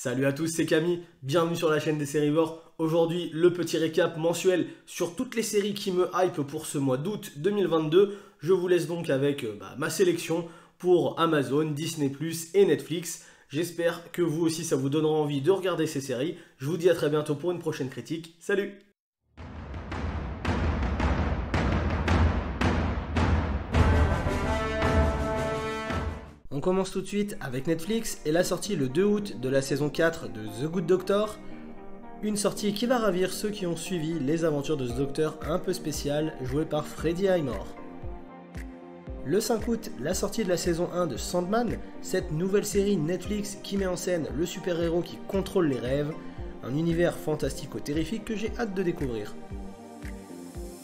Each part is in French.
Salut à tous, c'est Camille, bienvenue sur la chaîne des Sérivores. Aujourd'hui, le petit récap mensuel sur toutes les séries qui me hype pour ce mois d'août 2022. Je vous laisse donc avec ma sélection pour Amazon, Disney+, et Netflix. J'espère que vous aussi ça vous donnera envie de regarder ces séries. Je vous dis à très bientôt pour une prochaine critique. Salut! On commence tout de suite avec Netflix et la sortie le 2 août de la saison 4 de The Good Doctor. Une sortie qui va ravir ceux qui ont suivi les aventures de ce docteur un peu spécial joué par Freddie Highmore. Le 5 août, la sortie de la saison 1 de Sandman, cette nouvelle série Netflix qui met en scène le super-héros qui contrôle les rêves, un univers fantastico-terrifique que j'ai hâte de découvrir.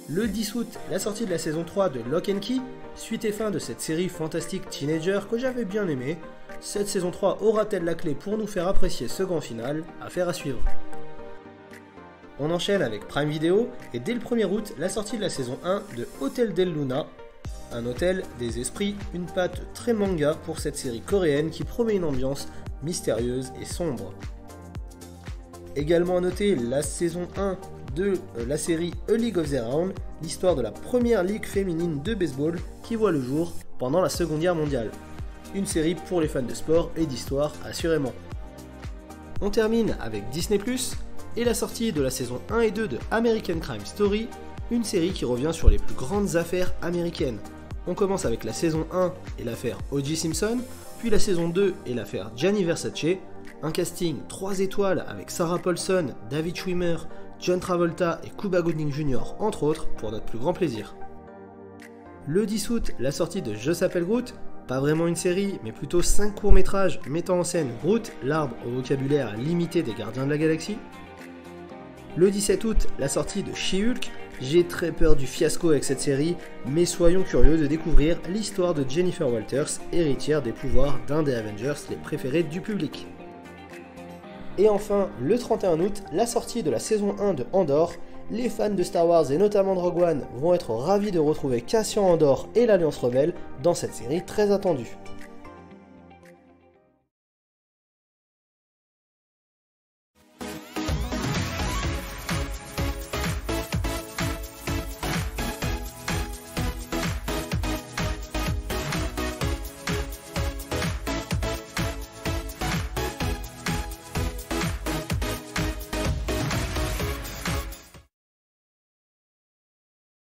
Le 10 août, la sortie de la saison 3 de Lock and Key, suite et fin de cette série fantastique teenager que j'avais bien aimée. Cette saison 3 aura-t-elle la clé pour nous faire apprécier ce grand final? Affaire à suivre. On enchaîne avec Prime Video et dès le 1er août, la sortie de la saison 1 de Hotel Del Luna, un hôtel, des esprits, une patte très manga pour cette série coréenne qui promet une ambiance mystérieuse et sombre. Également à noter la saison 1 de la série A League of Their Own, l'histoire de la première ligue féminine de baseball qui voit le jour pendant la Seconde Guerre mondiale. Une série pour les fans de sport et d'histoire assurément. On termine avec Disney+, et la sortie de la saison 1 et 2 de American Crime Story, une série qui revient sur les plus grandes affaires américaines. On commence avec la saison 1 et l'affaire O.J. Simpson, puis la saison 2 et l'affaire Gianni Versace, un casting 3 étoiles avec Sarah Paulson, David Schwimmer, John Travolta et Cuba Gooding Jr. entre autres pour notre plus grand plaisir. Le 10 août, la sortie de Je s'appelle Groot, pas vraiment une série mais plutôt 5 courts-métrages mettant en scène Groot, l'arbre au vocabulaire limité des Gardiens de la Galaxie. Le 17 août, la sortie de She-Hulk, j'ai très peur du fiasco avec cette série, mais soyons curieux de découvrir l'histoire de Jennifer Walters, héritière des pouvoirs d'un des Avengers les préférés du public. Et enfin, le 31 août, la sortie de la saison 1 de Andor. Les fans de Star Wars et notamment de Rogue One vont être ravis de retrouver Cassian Andor et l'Alliance Rebelle dans cette série très attendue.